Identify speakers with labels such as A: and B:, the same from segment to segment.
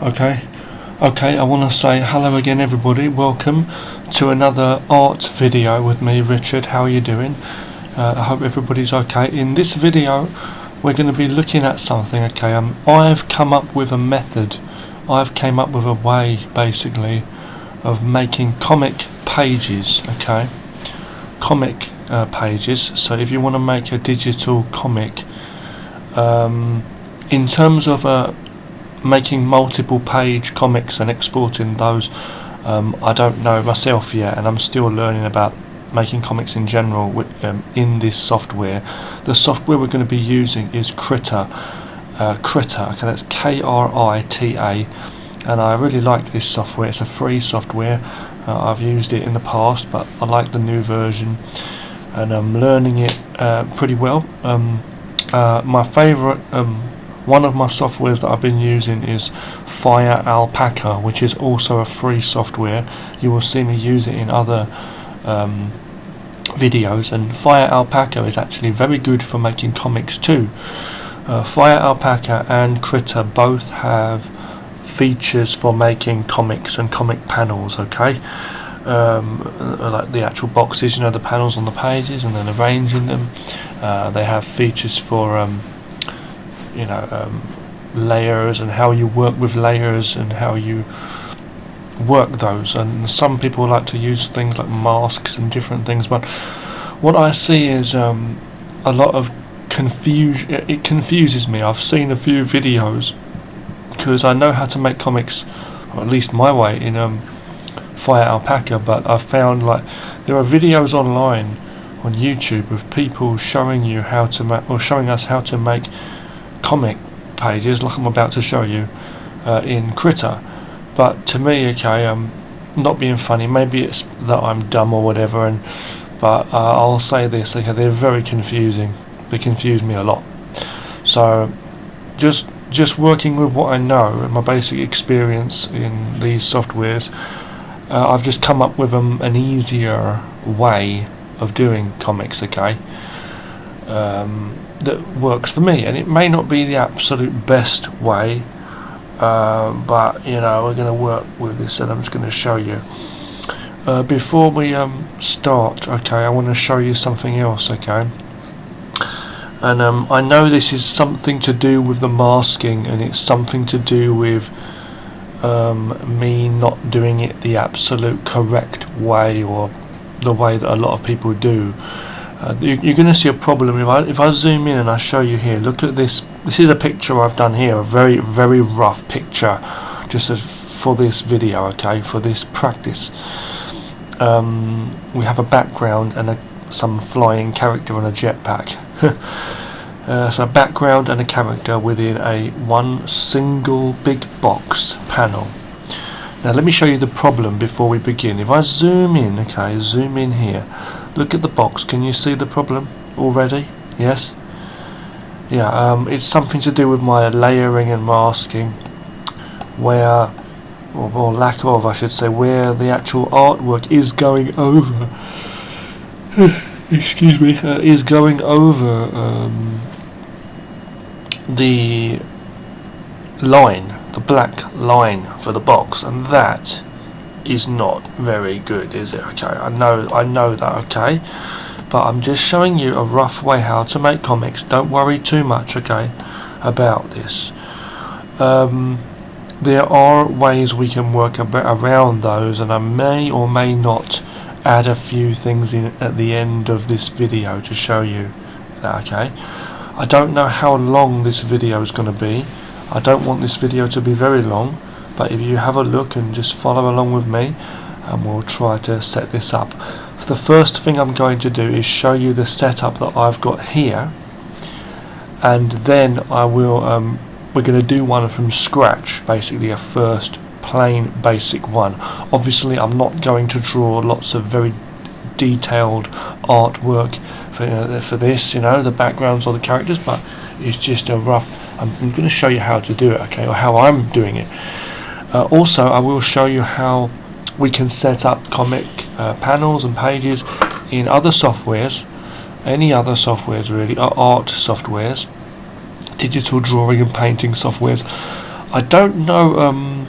A: Okay, I want to say hello again, everybody. Welcome to another art video with me, Richard. How are you doing? I hope everybody's okay. In this video, we're going to be looking at something. Okay, I've come up with a method. I've came up with a way, basically, of making comic pages. Okay, comic pages. So if you want to make a digital comic, in terms of making multiple page comics and exporting those, I don't know myself yet, and I'm still learning about making comics in general in this software. The software we're going to be using is Krita. Krita, okay, that's Krita, and I really like this software. It's a free software. I've used it in the past, but I like the new version, and I'm learning it pretty well. My favourite one of my softwares that I've been using is Fire Alpaca, which is also a free software. You will see me use it in other videos, and Fire Alpaca is actually very good for making comics too. Fire Alpaca and Krita both have features for making comics and comic panels, okay? Like the actual boxes, you know, the panels on the pages, and then arranging them. They have features for layers, and how you work with layers and how you work those. And some people like to use things like masks and different things, but what I see is a lot of confusion. It confuses me. I've seen a few videos because I know how to make comics, or at least my way, in Fire Alpaca, but I've found like there are videos online on YouTube of people showing you how to make, or showing us how to make comic pages like I'm about to show you in Krita. But to me, okay, I'm not being funny, maybe it's that I'm dumb or whatever, but I'll say this, okay, they're very confusing. They confuse me a lot. So just working with what I know and my basic experience in these softwares, I've just come up with an easier way of doing comics, okay, that works for me. And it may not be the absolute best way, but you know, we're going to work with this, and I'm just going to show you. Before we start, okay, I want to show you something else, okay. And I know this is something to do with the masking, and it's something to do with me not doing it the absolute correct way, or the way that a lot of people do. You're going to see a problem if I zoom in and I show you here. Look at this. This is a picture I've done here, a very, very rough picture, just for this video, okay, for this practice. We have a background and some flying character on a jetpack. So a background and a character within one single big box panel. Now let me show you the problem before we begin. If I zoom in, okay, zoom in here, look at the box. Can you see the problem already? Yes? Yeah, it's something to do with my layering and masking, where, or lack of, I should say, where the actual artwork is going over. Excuse me, is going over the line, the black line for the box, and that is not very good, is it? Okay, I know that, okay, but I'm just showing you a rough way how to make comics. Don't worry too much, okay, about this. There are ways we can work around those, and I may or may not add a few things in at the end of this video to show you that, okay. I don't know how long this video is going to be. I don't want this video to be very long, but if you have a look and just follow along with me, and we'll try to set this up. The first thing I'm going to do is show you the setup that I've got here, and then I will we're going to do one from scratch, basically a first plain basic one. Obviously I'm not going to draw lots of very detailed artwork for this, you know, the backgrounds or the characters, but it's just a rough. I'm going to show you how to do it, okay, or how I'm doing it. Also, I will show you how we can set up comic panels and pages in other softwares, any other softwares really, art softwares, digital drawing and painting softwares. I don't know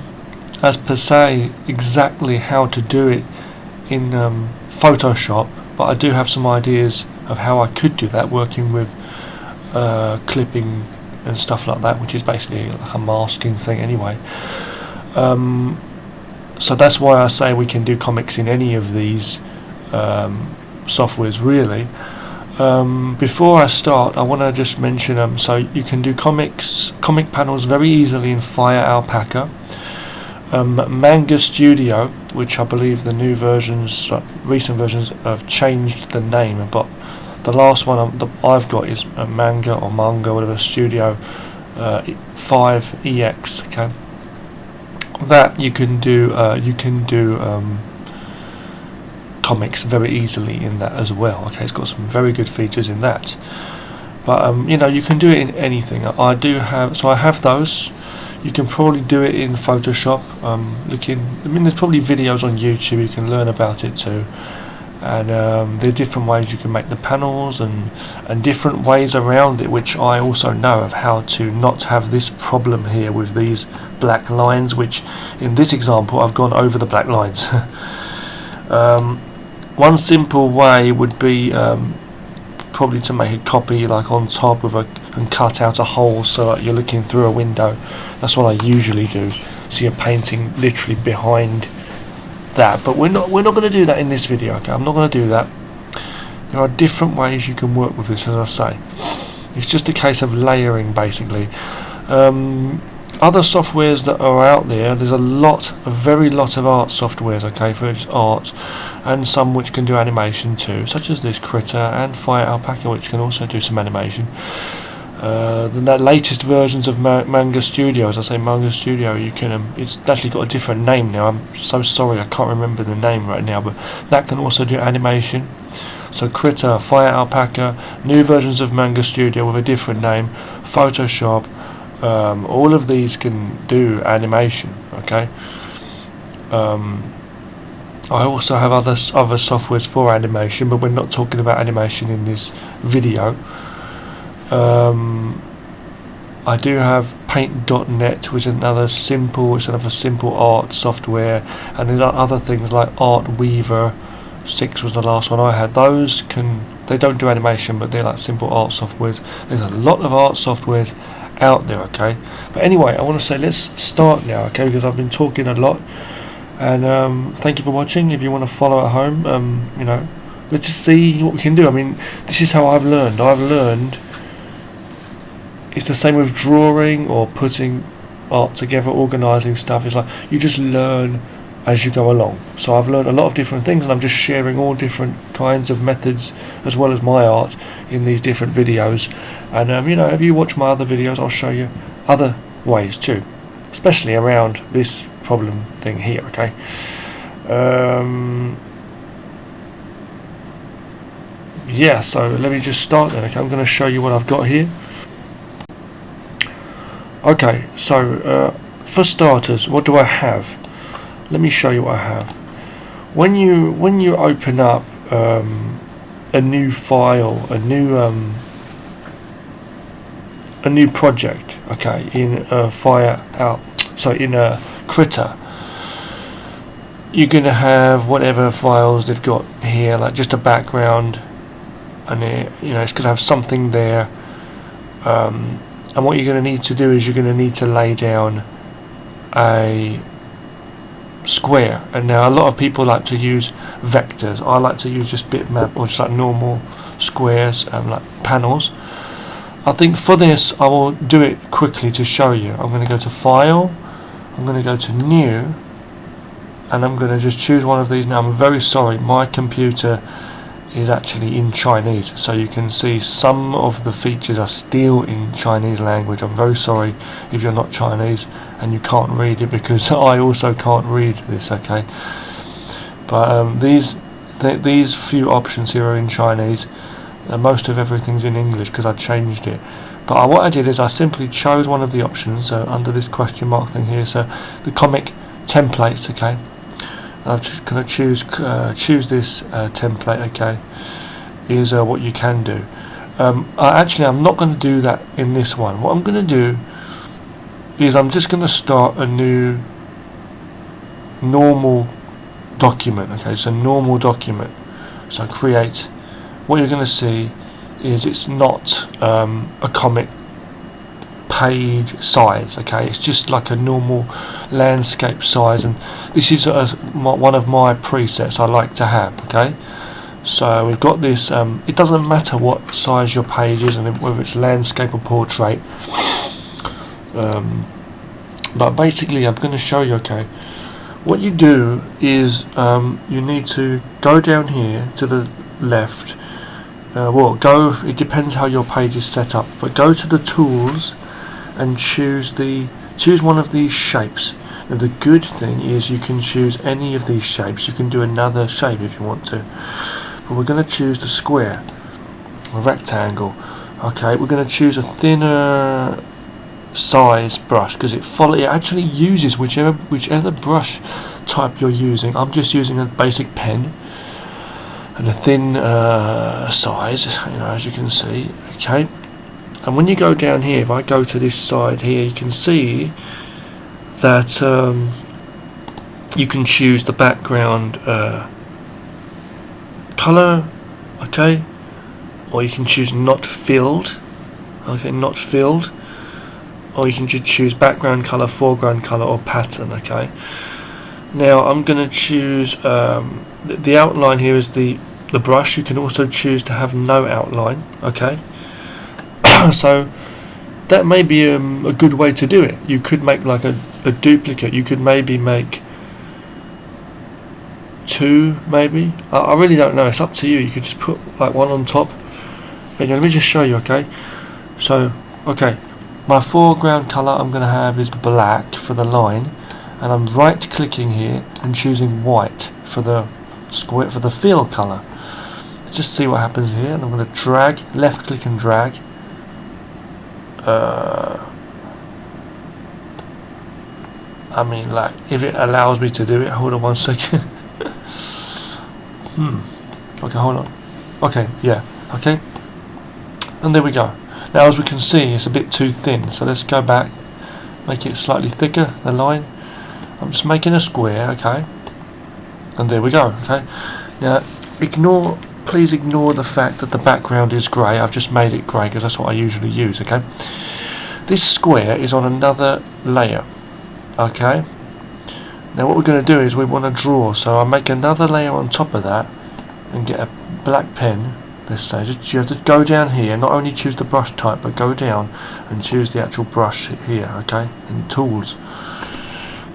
A: as per se exactly how to do it in Photoshop, but I do have some ideas of how I could do that, working with clipping and stuff like that, which is basically like a masking thing anyway. So that's why I say we can do comics in any of these softwares really. Before I start, I want to just mention so you can do comic panels very easily in Fire Alpaca. Manga Studio, which I believe the new versions, recent versions, have changed the name, but the last one I've got is Manga or Manga, whatever, Studio 5EX. Okay, that you can do comics very easily in that as well. Okay, it's got some very good features in that. But you know, you can do it in anything. I have those. You can probably do it in Photoshop. There's probably videos on YouTube. You can learn about it too. And there are different ways you can make the panels and different ways around it, which I also know of how to not have this problem here with these black lines, which in this example I've gone over the black lines. One simple way would be probably to make a copy like on top and cut out a hole so that you're looking through a window. That's what I usually do. So you're painting literally behind that, but we're not going to do that in this video. Okay, I'm not going to do that. There are different ways you can work with this, as I say. It's just a case of layering basically. Other softwares that are out there, there's a very lot of art softwares, okay, for art, and some which can do animation too, such as this Krita and Fire Alpaca, which can also do some animation. The latest versions of Manga Studio, as I say, Manga Studio, you can it's actually got a different name now. I'm so sorry, I can't remember the name right now, but that can also do animation. So Krita, Fire Alpaca, new versions of Manga Studio with a different name, Photoshop, all of these can do animation. Okay. I also have other softwares for animation, but we're not talking about animation in this video. I do have Paint.net, which is another simple art software, and there's other things like Art Weaver 6 was the last one I had. They don't do animation, but they're like simple art softwares. There's a lot of art softwares out there, okay. But anyway, I want to say let's start now, okay, because I've been talking a lot. And thank you for watching. If you want to follow at home, you know, let's just see what we can do. I mean, this is how I've learned. It's the same with drawing or putting art together, organising stuff. It's like you just learn as you go along. So I've learned a lot of different things, and I'm just sharing all different kinds of methods as well as my art in these different videos. And you know, if you watch my other videos, I'll show you other ways too, especially around this problem thing here. Okay. Yeah, so let me just start then. Okay, I'm going to show you what I've got here. Okay, so for starters, what do I have? Let me show you what I have. When you open up a new file, a new project, okay, in in Krita, you're gonna have whatever files they've got here, like just a background, and it's gonna have something there. And what you're going to need to do is you're going to need to lay down a square. And now a lot of people like to use vectors. I like to use just bitmap or just like normal squares, like panels. I think for this I will do it quickly to show you. I'm going to go to File, I'm going to go to New, and I'm going to just choose one of these. Now I'm very sorry, my computer is actually in Chinese, so you can see some of the features are still in Chinese language. I'm very sorry if you're not Chinese and you can't read it, because I also can't read this, okay. But these few options here are in Chinese. Most of everything's in English because I changed it. But what I did is I simply chose one of the options under this question mark thing here, so the comic templates, okay. I'm just going to choose this template, okay. Is what you can do. I'm not going to do that in this one. What I'm going to do is I'm just going to start a new normal document. Okay, so normal document. So create. What you're going to see is it's not a comic page size. Okay, it's just like a normal landscape size, and this is one of my presets I like to have. Okay, so we've got this. It doesn't matter what size your page is, and whether it's landscape or portrait. But basically, I'm going to show you. Okay, what you do is you need to go down here to the left. It depends how your page is set up, but go to the tools and choose one of these shapes. Now the good thing is you can choose any of these shapes. You can do another shape if you want to, but we're going to choose the square, a rectangle. Okay, we're going to choose a thinner size brush because it actually uses whichever brush type you're using. I'm just using a basic pen and a thin size, as you can see. Okay, and when you go down here, if I go to this side here, you can see that you can choose the background color, okay, or you can choose not filled, okay, not filled, or you can just choose background color, foreground color, or pattern. Okay, now I'm going to choose the outline here is the brush. You can also choose to have no outline. Okay, so that may be a good way to do it. You could make like a duplicate. You could maybe make two, maybe. I really don't know. It's up to you. You could just put like one on top. But let me just show you. Okay, so okay, my foreground color I'm going to have is black for the line, and I'm right clicking here and choosing white for the square, for the fill color. Just see what happens here, and I'm going to drag, left click and drag. I mean, like, if it allows me to do it. Hold on one second. Okay, hold on. Okay, yeah, okay. And there we go. Now, as we can see, it's a bit too thin, so let's go back, make it slightly thicker, the line. I'm just making a square, okay. And there we go, okay. Now, please ignore the fact that the background is grey. I've just made it grey because that's what I usually use, okay. This square is on another layer, okay. Now what we're going to do is we want to draw, so I'll make another layer on top of that and get a black pen. Let's say you have to go down here, not only choose the brush type, but go down and choose the actual brush here, okay, in tools.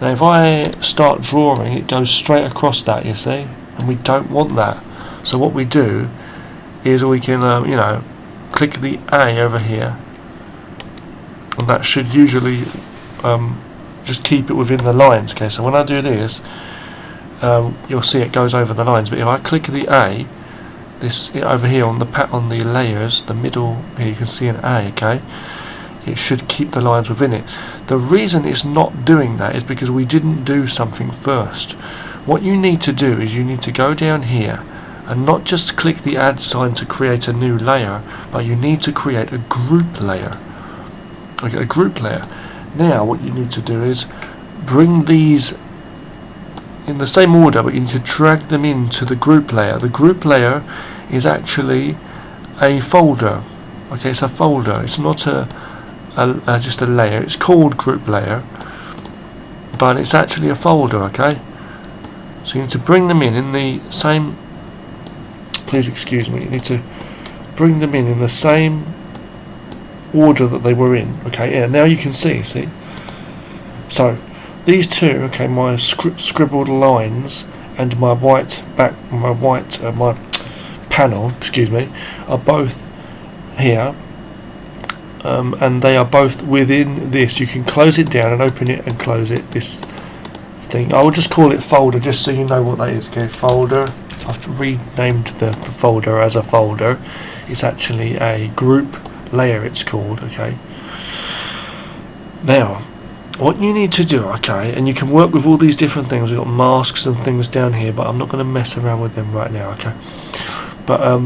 A: Now if I start drawing, it goes straight across that, you see, and we don't want that. So what we do is we can, click the A over here, and that should usually just keep it within the lines. Okay, so when I do this, you'll see it goes over the lines. But if I click the A, over here on the layers, the middle here, you can see an A. Okay, it should keep the lines within it. The reason it's not doing that is because we didn't do something first. What you need to do is you need to go down here and not just click the add sign to create a new layer, but you need to create a group layer. Okay, a group layer. Now what you need to do is bring these in the same order, but you need to drag them into the group layer. The group layer is actually a folder. Okay, it's a folder. It's not just a layer. It's called group layer, but it's actually a folder. Okay, so you need to bring them in the same. Please excuse me. You need to bring them in the same order that they were in. Okay, yeah. Now you can see. So these two, okay, my scribbled lines and my my panel, excuse me, are both here, and they are both within this. You can close it down and open it and close it. This thing, I will just call it folder, just so you know what that is. Okay, folder. I've renamed the folder as a folder. It's actually a group layer, it's called. Okay, now what you need to do, okay, and you can work with all these different things. We've got masks and things down here, but I'm not going to mess around with them right now, okay. But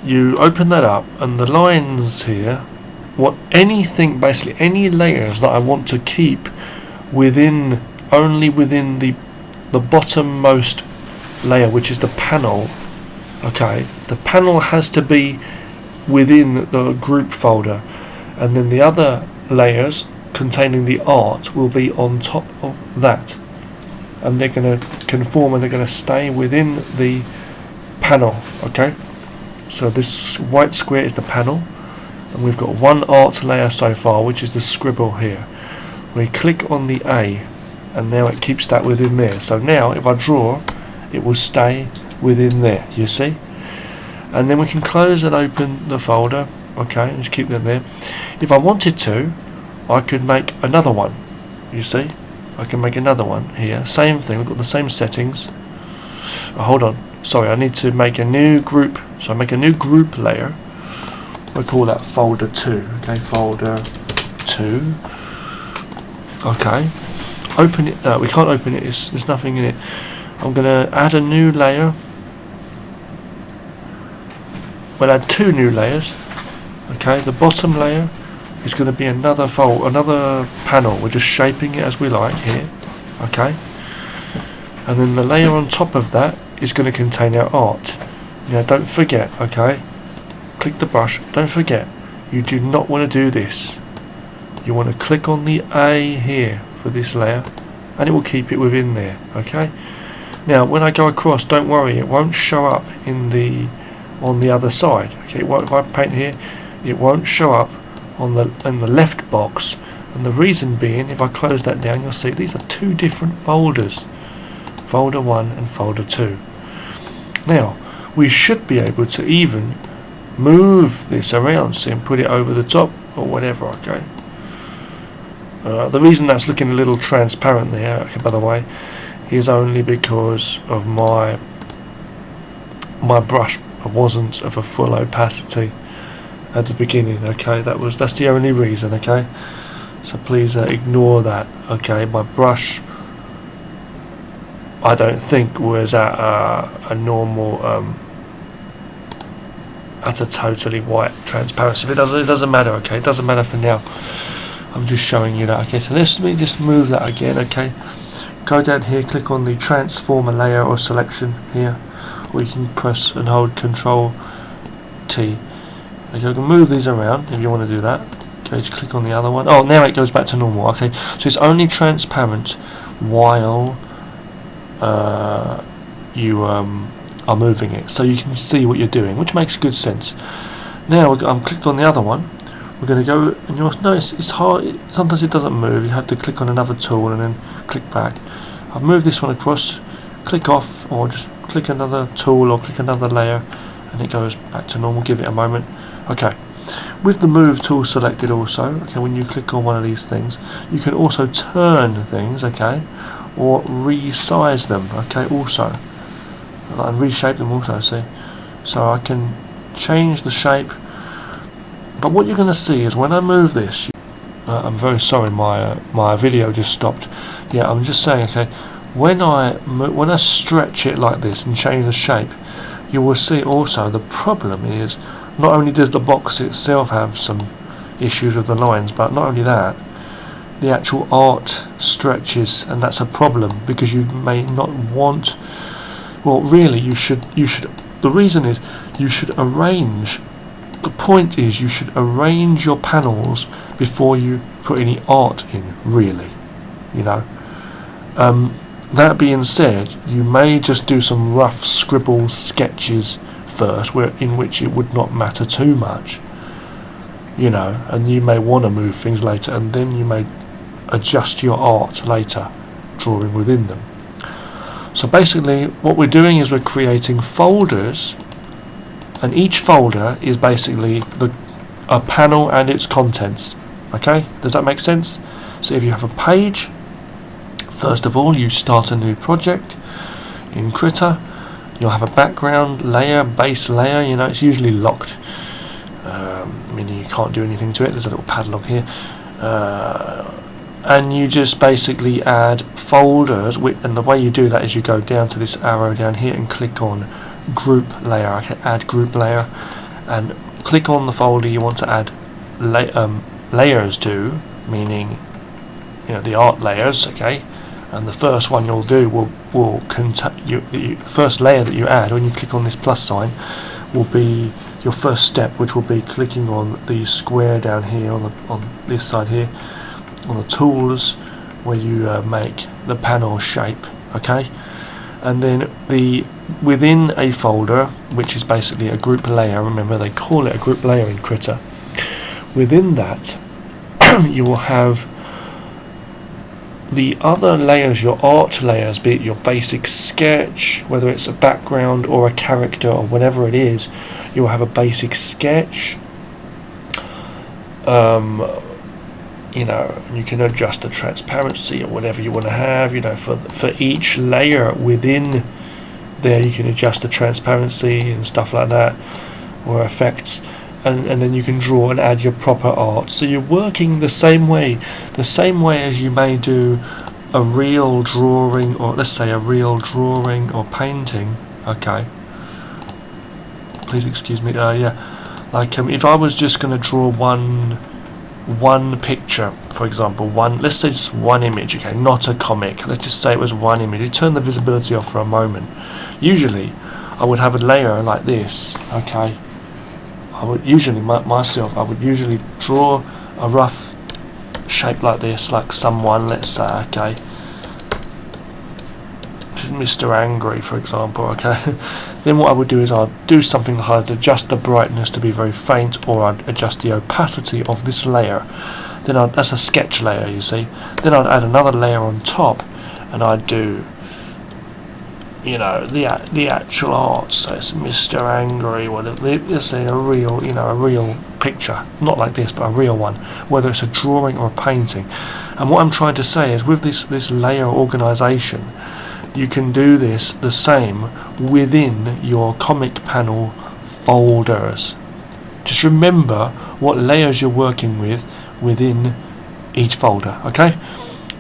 A: you open that up, and the lines here, anything, basically any layers that I want to keep within, only within the bottommost layer, which is the panel. Okay, the panel has to be within the group folder, and then the other layers containing the art will be on top of that, and they're going to conform and they're going to stay within the panel. Okay, so this white square is the panel, and we've got one art layer so far, which is the scribble here. We click on the A, and now it keeps that within there. So now if I draw, it will stay within there, you see. And then we can close and open the folder. Okay, and just keep them there. If I wanted to, I could make another one, you see. I can make another one here, same thing, we've got the same settings. Hold on, sorry, I need to make a new group. So I make a new group layer. We'll call that folder 2. Okay, folder 2. Okay, open it. We can't open it, there's nothing in it. I'm going to add a new layer. We'll add 2 new layers. Okay, the bottom layer is going to be another panel. We're just shaping it as we like here. Okay, and then the layer on top of that is going to contain our art. Now don't forget, okay, click the brush, don't forget, you do not want to do this. You want to click on the A here for this layer, and it will keep it within there. Okay, now when I go across, don't worry, it won't show up on the other side. Okay, if I paint here, it won't show up in the left box, and the reason being, if I close that down, you'll see these are 2 different folders, folder 1 and folder 2. Now we should be able to even move this around, see, and put it over the top or whatever. Okay, the reason that's looking a little transparent there, okay, by the way, is only because of my brush wasn't of a full opacity at the beginning. Okay, that's the only reason. Okay, so please ignore that. Okay, my brush, I don't think was at a normal at a totally white transparency. But it doesn't matter. Okay, it doesn't matter for now. I'm just showing you that. Okay, so let me just move that again. Okay, go down here, click on the transformer layer or selection here, or you can press and hold Control T. Okay, you can move these around if you want to do that. Okay, just click on the other one. Oh, now it goes back to normal. Okay, so it's only transparent while you are moving it, so you can see what you're doing, which makes good sense. Now I'm clicked on the other one. We're going to go, and you'll notice it's hard. Sometimes it doesn't move. You have to click on another tool and then click back. I've moved this one across. Click off, or just click another tool or click another layer, and it goes back to normal. Give it a moment. Okay, with the move tool selected also, okay, when you click on one of these things, you can also turn things, okay, or resize them, okay, also, and reshape them also, see. So I can change the shape, but what you're going to see is when I move this, I'm very sorry, my video just stopped. Yeah, I'm just saying, okay, when I stretch it like this and change the shape, you will see also the problem is, not only does the box itself have some issues with the lines, but not only that, the actual art stretches, and that's a problem because you may not want, well really you should, the reason is you should arrange, the point is you should arrange your panels before you put any art in, really, you know. That being said, you may just do some rough scribble sketches first, in which it would not matter too much, you know, and you may want to move things later, and then you may adjust your art later, drawing within them. So basically what we're doing is we're creating folders, and each folder is basically a panel and its contents. Okay, does that make sense? So if you have a page, first of all you start a new project in Krita. You'll have a background layer, base layer, you know, it's usually locked, meaning you can't do anything to it. There's a little padlock here, and you just basically add folders, and the way you do that is you go down to this arrow down here and click on group layer. Okay, add group layer, and click on the folder you want to add layers do, meaning the art layers, okay. And the first one you'll do will contain the first layer that you add when you click on this plus sign will be your first step, which will be clicking on the square down here on this side here on the tools where you make the panel shape, okay. And then within a folder, which is basically a group layer, remember they call it a group layer in Krita, within that you will have the other layers, your art layers, be it your basic sketch, whether it's a background or a character or whatever it is. You will have a basic sketch. You can adjust the transparency or whatever you want to have. For each layer within there, you can adjust the transparency and stuff like that, or effects. And then you can draw and add your proper art. So you're working the same way as you may do a real drawing, or let's say a real drawing or painting. Okay. Please excuse me. Like if I was just going to draw one picture, for example, let's say just one image. Okay, not a comic. Let's just say it was one image. You turn the visibility off for a moment. Usually, I would have a layer like this. Okay. I would usually draw a rough shape like this, like someone, let's say, okay, Mr. Angry, for example, okay. Then what I would do is I'd do something like I'd adjust the brightness to be very faint, or I'd adjust the opacity of this layer. Then that's a sketch layer, you see. Then I'd add another layer on top, and I'd do the actual art. So it's Mr. Angry, let's say a real picture, not like this, but a real one, whether it's a drawing or a painting. And what I'm trying to say is, with this layer organization, you can do this the same within your comic panel folders. Just remember what layers you're working with within each folder, okay?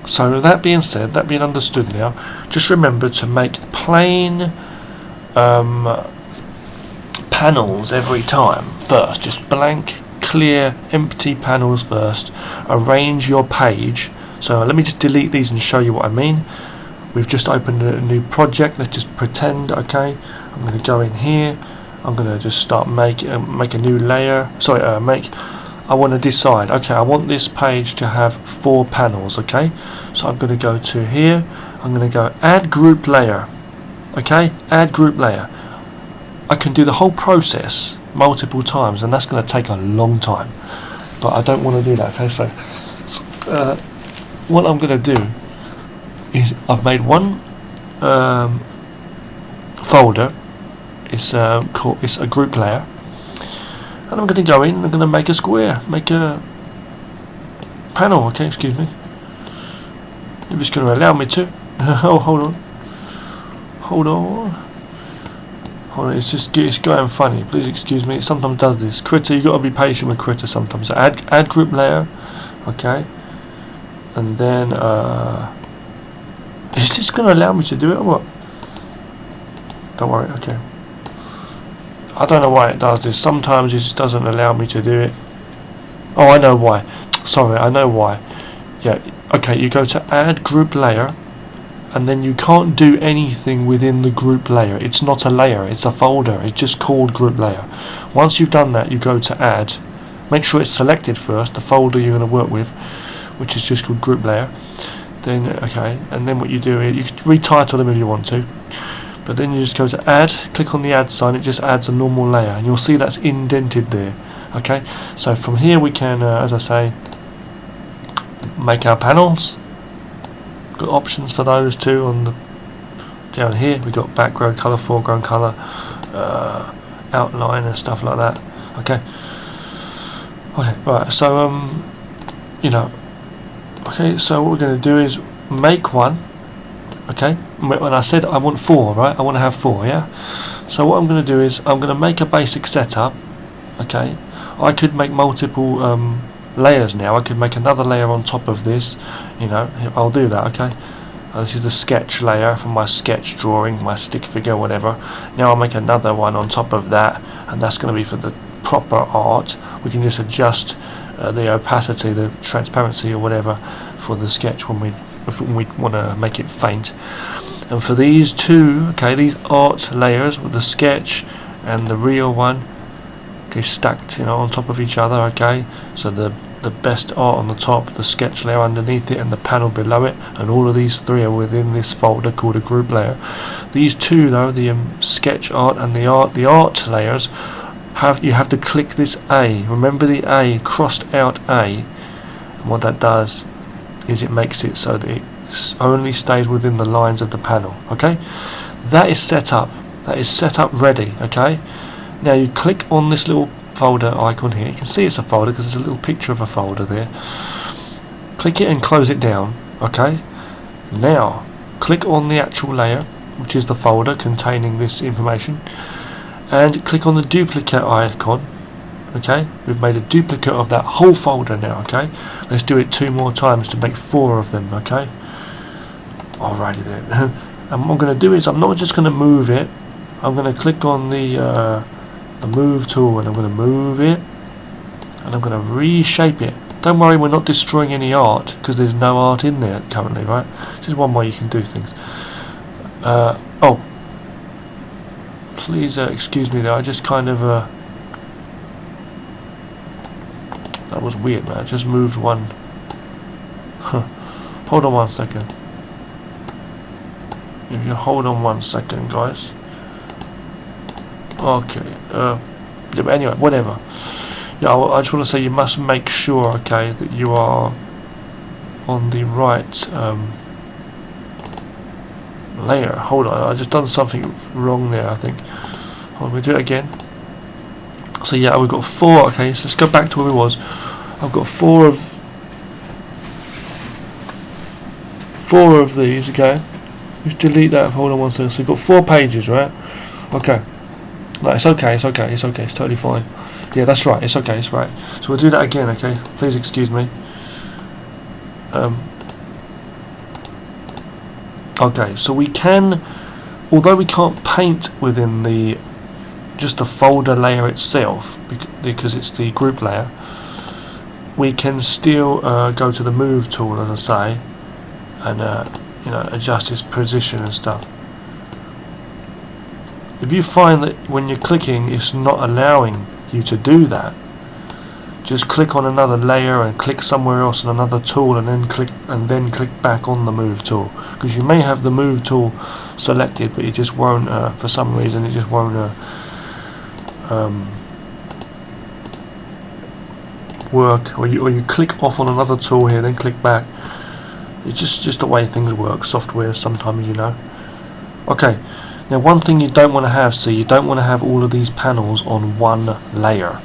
A: So that being said, that being understood now, just remember to make plain panels every time first. Just blank, clear, empty panels first. Arrange your page. So let me just delete these and show you what I mean. We've just opened a new project. Let's just pretend, okay? I'm going to go in here. I'm going to just start make a new layer. I want to decide, okay, I want this page to have 4 panels, okay? So I'm going to go to here, I'm going to go add group layer, okay? Add group layer. I can do the whole process multiple times, and that's going to take a long time, but I don't want to do that, okay? So what I'm going to do is I've made one folder. It's a group layer. And I'm going to go in, I'm going to make a square, make a panel, okay, excuse me. If it's going to allow me to. Oh, hold on, it's going funny, please excuse me, it sometimes does this. Krita, you've got to be patient with Krita sometimes. So add group layer, okay, and then, is this going to allow me to do it or what? Don't worry, okay. I don't know why it does this. Sometimes it just doesn't allow me to do it. Oh, I know why. Sorry, I know why. Yeah, okay, you go to add group layer, and then you can't do anything within the group layer. It's not a layer, it's a folder. It's just called group layer. Once you've done that, you go to add. Make sure it's selected first, the folder you're going to work with, which is just called group layer. Then, okay, and then what you do is, you can retitle them if you want to. But then you just go to add, click on the add sign, it just adds a normal layer, and you'll see that's indented there. Okay, so from here we can, as I say, make our panels. Got options for those too on the down here. We've got background colour, foreground colour, outline and stuff like that. Okay, right. So okay. So what we're going to do is make one. Okay, when I said I want 4, right? I want to have 4, yeah? So what I'm going to do is I'm going to make a basic setup, okay? I could make multiple layers now. I could make another layer on top of this, I'll do that, okay? This is the sketch layer for my sketch drawing, my stick figure, whatever. Now I'll make another one on top of that, and that's going to be for the proper art. We can just adjust the opacity, the transparency or whatever for the sketch when we want to make it faint. And for these two, okay, these art layers with the sketch and the real one, okay, stacked, you know, on top of each other, okay, so the best art on the top, the sketch layer underneath it, and the panel below it, and all of these three are within this folder called a group layer. These two, though, the sketch art and the art layers, you have to click this A. Remember the A, crossed out A, and what that does is it makes it so that it only stays within the lines of the panel. Okay, that is set up. That is set up ready. Okay, now you click on this little folder icon here. You can see it's a folder because there's a little picture of a folder there. Click it and close it down. Okay, now click on the actual layer, which is the folder containing this information, and click on the duplicate icon. Okay, we've made a duplicate of that whole folder now. Okay, let's do it 2 more times to make 4 of them. Okay, alrighty then. And what I'm going to do is I'm not just going to move it. I'm going to click on the move tool, and I'm going to move it, and I'm going to reshape it. Don't worry, we're not destroying any art because there's no art in there currently, right? This is one way you can do things. Oh, please excuse me there. I just kind of that was weird, man. I just moved one. Hold on 1 second. If you hold on 1 second, guys. Okay. Yeah, but anyway, whatever. Yeah, I just want to say you must make sure, okay, that you are on the right layer. Hold on, I just done something wrong there, I think. Hold on, we'll do it again. So yeah, we've got 4. Okay, so let's go back to where we was. I've got 4 of these. Okay, just delete that. Hold on 1 second. So we've got 4 pages, right? Okay. No, it's okay. It's okay. It's okay. It's totally fine. Yeah, that's right. It's okay. It's right. So we'll do that again. Okay. Please excuse me. Okay. So we can, although we can't paint within just the folder layer itself because it's the group layer, we can still go to the move tool, as I say, and you know, adjust its position and stuff. If you find that when you're clicking it's not allowing you to do that, just click on another layer and click somewhere else on another tool, and then click back on the move tool, because you may have the move tool selected but it just won't for some reason it just won't work, or you click off on another tool here, then click back. It's just the way things work, software sometimes, you know. Okay, now one thing you don't want to have, see, you don't want to have all of these panels on one layer,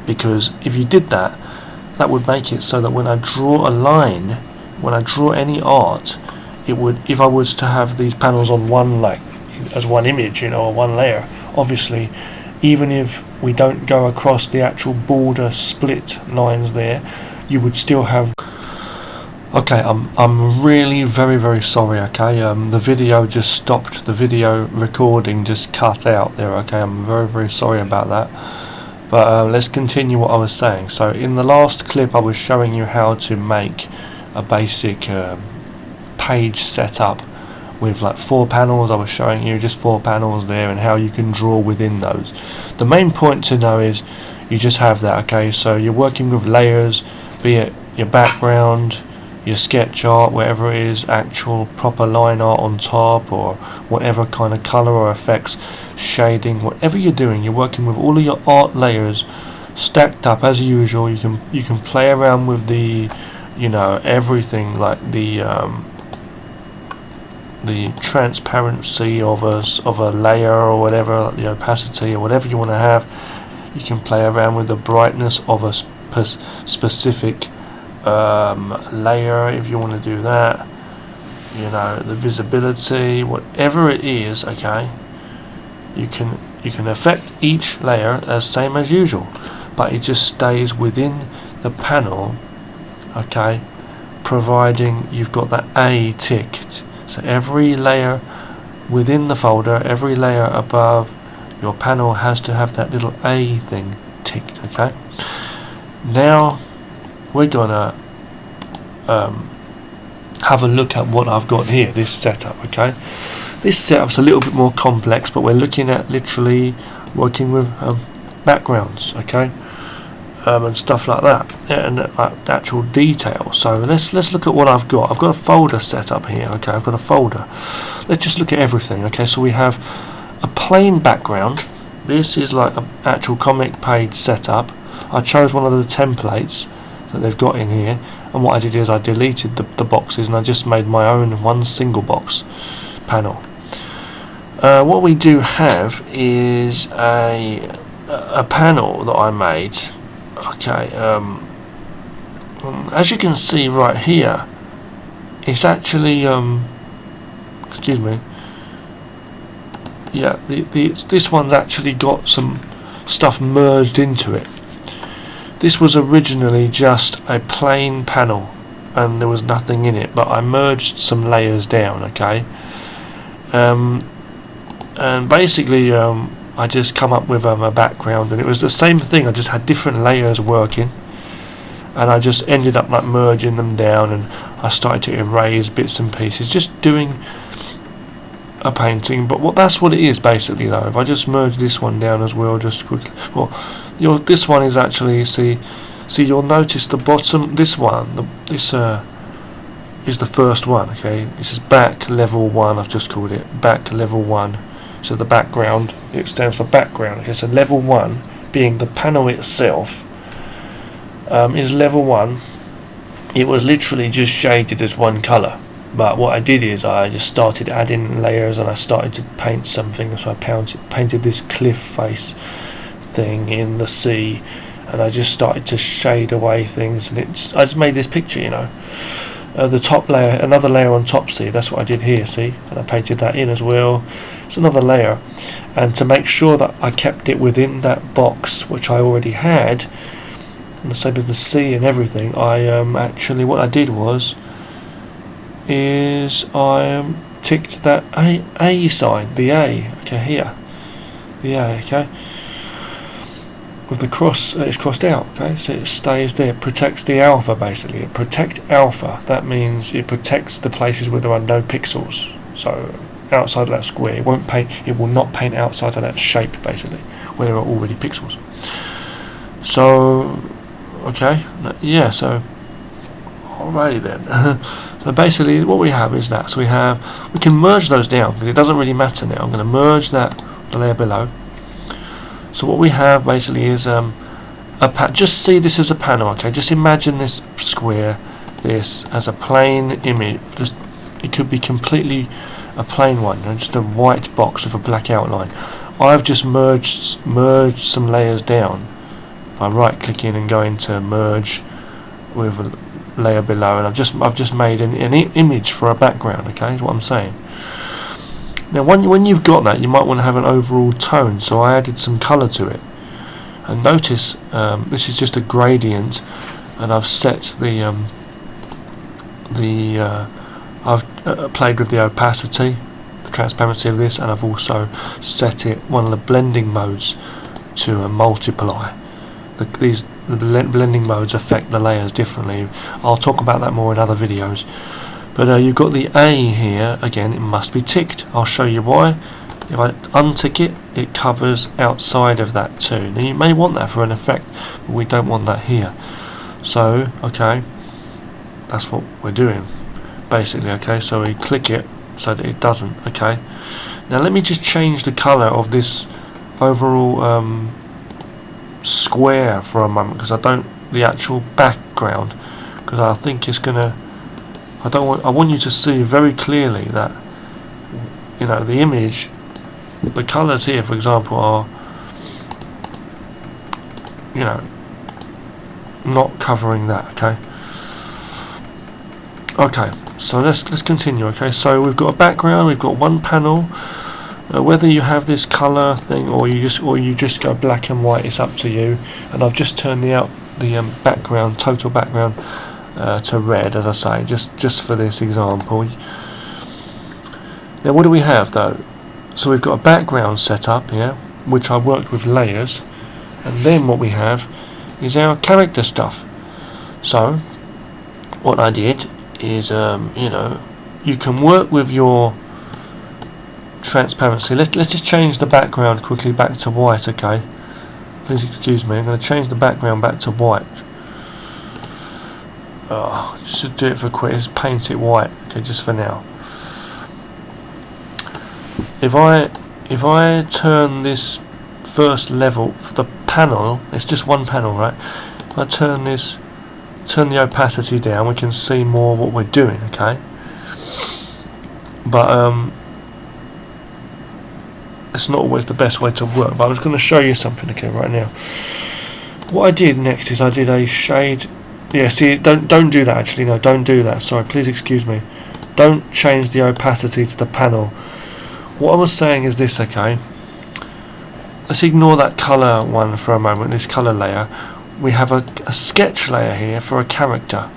A: because if you did that, that would make it so that when I draw a line, when I draw any art, it would, if I was to have these panels on one, like as one image, you know, or one layer, obviously even if we don't go across the actual border split lines there, you would still have. Okay, I'm really very sorry. Okay, the video just stopped. The video recording just cut out there. Okay, I'm very sorry about that. But let's continue what I was saying. So in the last clip, I was showing you how to make a basic page setup with like 4 panels. I was showing you just 4 panels there and how you can draw within those. The main point to know is you just have that. Okay, so you're working with layers, be it your background, your sketch art, whatever it is, actual proper line art on top, or whatever kind of color or effects, shading, whatever you're doing, you're working with all of your art layers stacked up as usual. You can play around with the, you know, everything, like the transparency of a layer or whatever, like the opacity or whatever you want to have. You can play around with the brightness of a specific layer if you want to do that, you know, the visibility, whatever it is. Okay, you can affect each layer as same as usual, but it just stays within the panel. Okay, providing you've got that A ticked. So every layer within the folder, every layer above your panel has to have that little A thing ticked. Okay, now we're gonna have a look at what I've got here, this setup. Okay, this setup's a little bit more complex, but we're looking at literally working with backgrounds, okay, and stuff like that, and actual detail. So let's look at what I've got. I've got a folder set up here. Okay, I've got a folder. Let's just look at everything. Okay, so we have a plain background. This is like an actual comic page setup. I chose one of the templates that they've got in here, and what I did is I deleted the boxes and I just made my own one single box panel. What we do have is a panel that I made. Okay, as you can see right here, it's actually excuse me. Yeah, this one's actually got some stuff merged into it. This was originally just a plain panel and there was nothing in it, but I merged some layers down, okay, and basically I just come up with a background, and it was the same thing. I just had different layers working, and I just ended up like merging them down, and I started to erase bits and pieces, just doing a painting. But that's what it is basically, though. If I just merge this one down as well, just quickly, well, this one is actually, see you'll notice the bottom, this one, this is the first one. Okay, this is back level 1. I've just called it back level 1. So the background, it stands for background. Okay, so level 1 being the panel itself is level 1. It was literally just shaded as one colour, but what I did is I just started adding layers and I started to paint something. So I painted this cliff face thing in the sea, and I just started to shade away things, and I just made this picture, you know. The top layer, another layer on top, see, that's what I did here, see, and I painted that in as well. It's another layer, and to make sure that I kept it within that box which I already had, and the same with the sea and everything, I actually, what I did is I ticked that A sign, the A, okay, here, the A, okay, with the cross, it's crossed out, okay, so it stays there. It protects the alpha, basically. It protect alpha, that means it protects the places where there are no pixels. So outside of that square, it won't paint, it will not paint outside of that shape, basically, where there are already pixels. So okay, yeah, so alrighty then. So basically what we have is that, so we can merge those down, because it doesn't really matter now. I'm going to merge the layer below. So what we have basically is just see this as a panel, okay? Just imagine this square, this as a plain image. Just, it could be completely a plain one, you know, just a white box with a black outline. I've just merged some layers down by right-clicking and going to merge with a layer below, and I've just made an image for a background. Okay, is what I'm saying. Now when you've got that, you might want to have an overall tone, so I added some colour to it. And notice this is just a gradient, and I've set I've played with the opacity, the transparency of this, and I've also set it, one of the blending modes, to multiply. The blending modes affect the layers differently. I'll talk about that more in other videos. But you've got the A here, again, it must be ticked. I'll show you why. If I untick it, it covers outside of that too. Now you may want that for an effect, but we don't want that here. So, okay, that's what we're doing, basically, okay, so we click it so that it doesn't, okay. Now let me just change the colour of this overall square for a moment, because I don't, the actual background, because I think it's gonna, I want you to see very clearly that, you know, the image, the colours here, for example, are, you know, not covering that. Okay. Okay. So let's continue. Okay. So we've got a background. We've got one panel. Whether you have this colour thing or you just go black and white, it's up to you. And I've just turned the background, total background, to red, as I say, just for this example. Now what do we have though? So we've got a background set up here, which I worked with layers, and then what we have is our character stuff. So what I did is, you know, you can work with your transparency. Let's just change the background quickly back to white. Okay, please excuse me, I'm going to change the background back to white. Just to do it for quick, just paint it white. Okay, just for now. If I turn this first level for the panel, it's just one panel, right? If I turn the opacity down, we can see more what we're doing. Okay, but it's not always the best way to work. But I was going to show you something. Okay, right now, what I did next is I did a shade. Yeah, see, don't do that. Actually, no, don't do that. Sorry, please excuse me. Don't change the opacity to the panel. What I was saying is this. Okay, let's ignore that color one for a moment. This color layer. We have a sketch layer here for a character,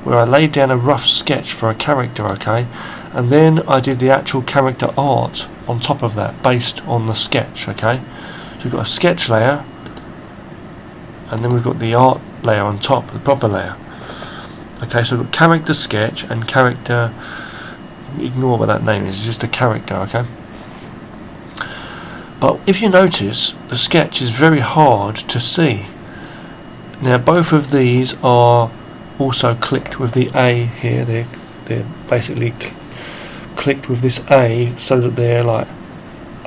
A: where I laid down a rough sketch for a character. Okay, and then I did the actual character art on top of that, based on the sketch. Okay, so we've got a sketch layer, and then we've got the art layer on top, the proper layer. Okay, so we've got character sketch and character. Ignore what that name is. It's just a character. Okay. But if you notice, the sketch is very hard to see. Now both of these are also clicked with the A here. They're basically clicked with this A, so that they're like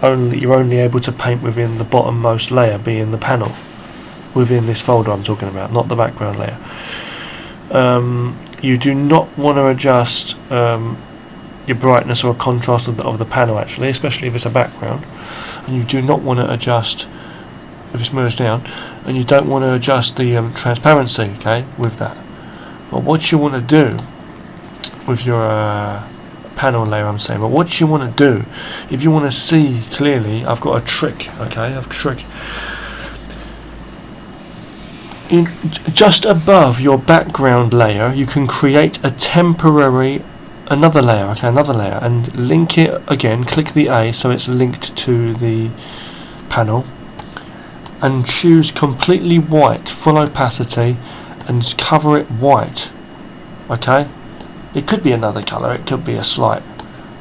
A: you're only able to paint within the bottommost layer, being the panel within this folder I'm talking about, not the background layer. You do not want to adjust your brightness or contrast of the panel, actually, especially if it's a background. And you do not want to adjust if it's merged down, and you don't want to adjust the transparency, okay, with that. But what you want to do with your panel layer, I'm saying, but what you want to do, if you want to see clearly, I've got a trick, okay, I've got a trick. Just above your background layer, you can create a temporary another layer, okay, another layer, and link it again. Click the A so it's linked to the panel, and choose completely white, full opacity, and cover it white. Okay, it could be another color, it could be a slight